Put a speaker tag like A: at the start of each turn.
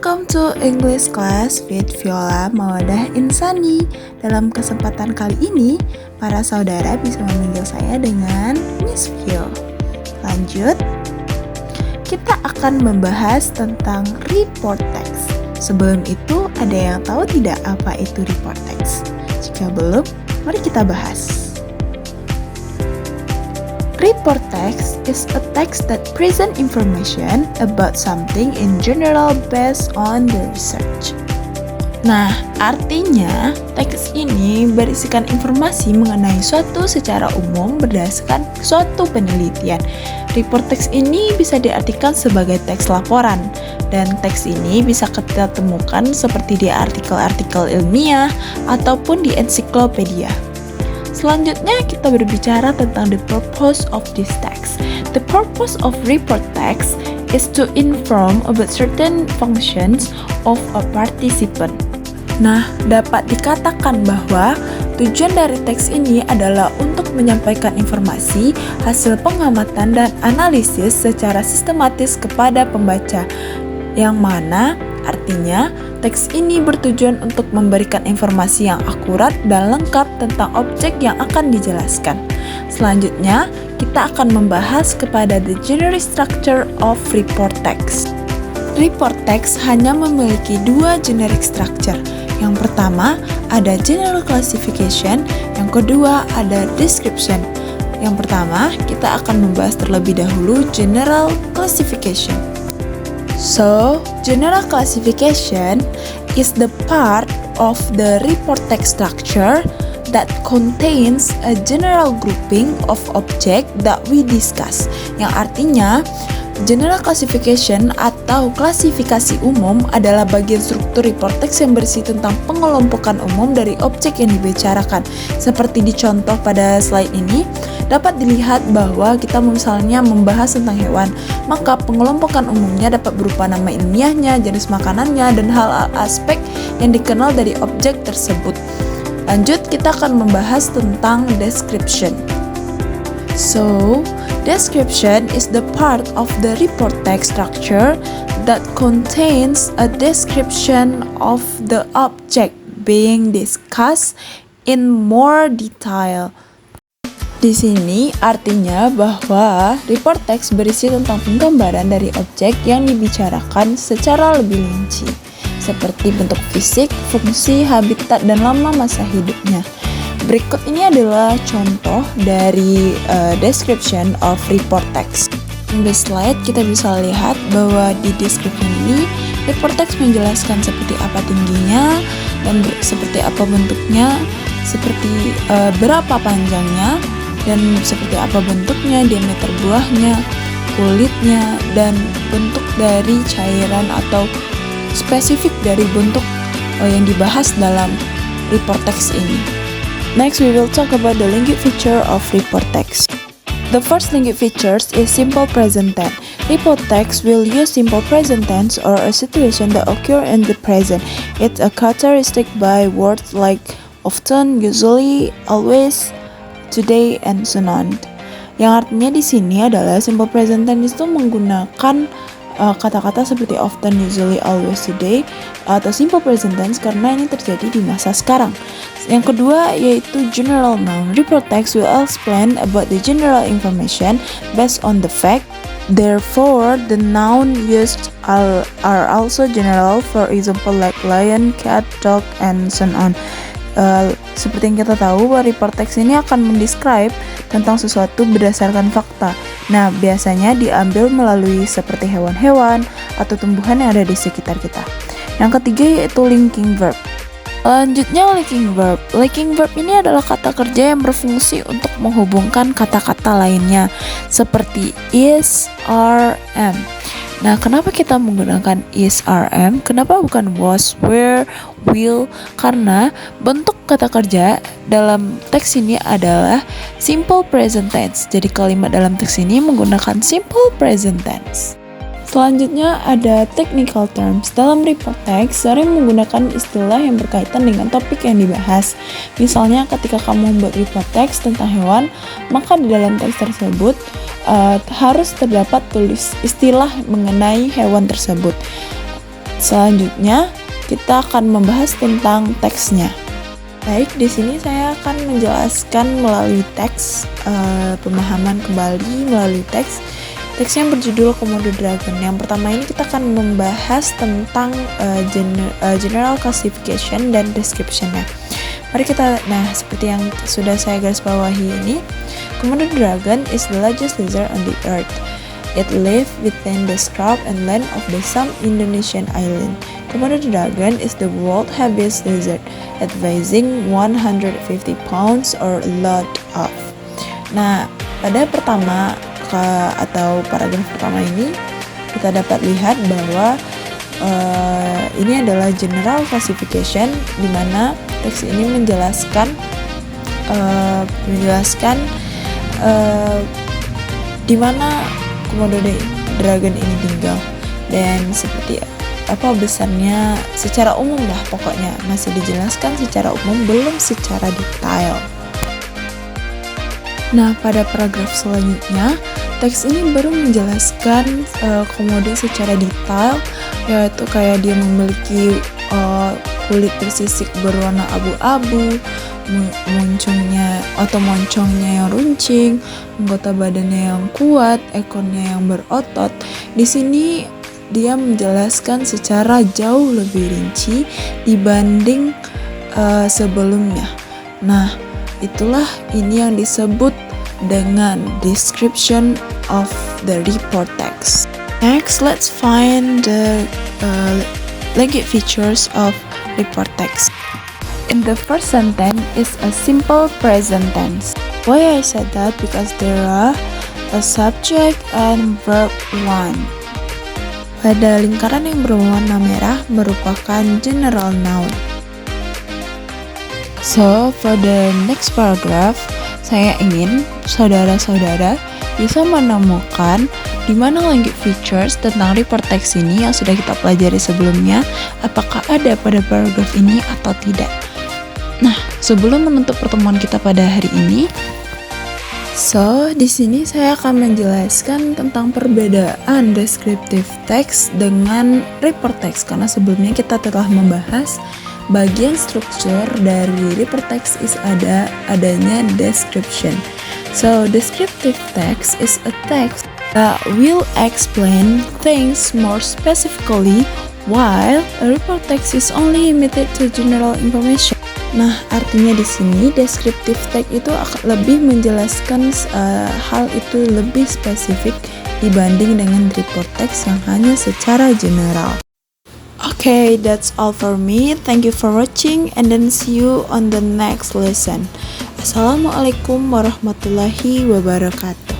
A: Welcome to English class with Viola Mawadah Insani. Dalam kesempatan kali ini, para saudara bisa memanggil saya dengan Miss Vio. Lanjut, kita akan membahas tentang report text. Sebelum itu, ada yang tahu tidak apa itu report text? Jika belum, mari kita bahas. Report text is a text that present information about something in general based on the research. Nah, artinya teks ini berisikan informasi mengenai suatu secara umum berdasarkan suatu penelitian. Report text ini bisa diartikan sebagai teks laporan, dan teks ini bisa kita temukan seperti di artikel-artikel ilmiah ataupun di ensiklopedia. Selanjutnya kita berbicara tentang the purpose of this text. The purpose of report text is to inform about certain functions of a participant. Nah, dapat dikatakan bahwa tujuan dari teks ini adalah untuk menyampaikan informasi, hasil pengamatan dan analisis secara sistematis kepada pembaca, yang mana artinya teks ini bertujuan untuk memberikan informasi yang akurat dan lengkap tentang objek yang akan dijelaskan. Selanjutnya, kita akan membahas kepada the generic structure of report text. Report text hanya memiliki dua generic structure. Yang pertama ada general classification, yang kedua ada description. Yang pertama, kita akan membahas terlebih dahulu general classification. So, general classification is the part of the report text structure that contains a general grouping of object that we discuss. Yang artinya, general classification atau klasifikasi umum adalah bagian struktur report text yang berisi tentang pengelompokan umum dari objek yang dibicarakan. Seperti dicontoh pada slide ini, dapat dilihat bahwa kita misalnya membahas tentang hewan, maka pengelompokan umumnya dapat berupa nama ilmiahnya, jenis makanannya, dan hal aspek yang dikenal dari objek tersebut. Lanjut, kita akan membahas tentang description. So, description is the part of the report text structure that contains a description of the object being discussed in more detail. Di sini artinya bahwa report text berisi tentang penggambaran dari objek yang dibicarakan secara lebih rinci, seperti bentuk fisik, fungsi, habitat, dan lama masa hidupnya. Berikut ini adalah contoh dari description of report text. Di slide kita bisa lihat bahwa di description ini report text menjelaskan seperti apa tingginya dan seperti apa bentuknya, seperti berapa panjangnya, dan seperti apa bentuknya, diameter buahnya, kulitnya, dan bentuk dari cairan atau spesifik dari bentuk yang dibahas dalam report text ini. Next, we will talk about the linguistic feature of report text. The first linguistic features is simple present tense. Report text will use simple present tense or a situation that occur in the present. It's a characteristic by words like often, usually, always, today, and so on. Yang artinya di sini adalah simple present tense itu menggunakan kata-kata seperti often, usually, always, today, atau simple present tense karena ini terjadi di masa sekarang. Yang kedua yaitu general noun. Report text will explain about the general information based on the fact. Therefore, the noun used are also general. For example, like lion, cat, dog, and so on. Seperti yang kita tahu, report text ini akan mendescribe tentang sesuatu berdasarkan fakta. Nah, biasanya diambil melalui seperti hewan-hewan atau tumbuhan yang ada di sekitar kita. Yang ketiga yaitu linking verb. Selanjutnya linking verb. Linking verb ini adalah kata kerja yang berfungsi untuk menghubungkan kata-kata lainnya seperti is, are, am. Nah, kenapa kita menggunakan is, are, am? Kenapa bukan was, were, will? Karena bentuk kata kerja dalam teks ini adalah simple present tense. Jadi kalimat dalam teks ini menggunakan simple present tense. Selanjutnya ada technical terms. Dalam report text sering menggunakan istilah yang berkaitan dengan topik yang dibahas. Misalnya ketika kamu membuat report text tentang hewan, maka di dalam teks tersebut harus terdapat tulis istilah mengenai hewan tersebut. Selanjutnya, kita akan membahas tentang teksnya. Baik, di sini saya akan menjelaskan melalui teks, pemahaman kembali melalui teks. Teks yang berjudul Komodo Dragon. Yang pertama ini kita akan membahas tentang general classification dan description-nya. Seperti yang sudah saya garis bawahi ini, Komodo Dragon is the largest lizard on the earth. It lives within the scrub and land of some Indonesian island. Komodo dragon is the world's heaviest lizard, at weighing 150 pounds or a lot of. Nah, pada paragraf pertama ini kita dapat lihat bahwa ini adalah general classification, di mana teks ini menjelaskan di mana Komodo dragon ini tinggal dan seperti apa besarnya secara umum lah, pokoknya masih dijelaskan secara umum, belum secara detail. Nah, pada paragraf selanjutnya teks ini baru menjelaskan komodo secara detail, yaitu kayak dia memiliki kulit bersisik berwarna abu-abu, moncongnya yang runcing, anggota badannya yang kuat, ekornya yang berotot. Di sini dia menjelaskan secara jauh lebih rinci dibanding sebelumnya. Nah, itulah ini yang disebut dengan description of the report text. Next, let's find the language features of report text. In the first sentence is a simple present tense. Why I said that? Because there are a subject and verb one. Pada lingkaran yang berwarna merah merupakan general noun. So, for the next paragraph, saya ingin saudara-saudara bisa menemukan di mana language features tentang report text ini yang sudah kita pelajari sebelumnya, apakah ada pada paragraf ini atau tidak. Nah, sebelum menutup pertemuan kita pada hari ini, di sini saya akan menjelaskan tentang perbedaan descriptive text dengan report text, karena sebelumnya kita telah membahas bagian struktur dari report text adanya description. So, descriptive text is a text that will explain things more specifically, while a report text is only limited to general information. Nah, artinya di sini descriptive text itu akan lebih menjelaskan hal itu lebih spesifik dibanding dengan report text yang hanya secara general. Okay, that's all for me. Thank you for watching and then see you on the next lesson. Assalamualaikum warahmatullahi wabarakatuh.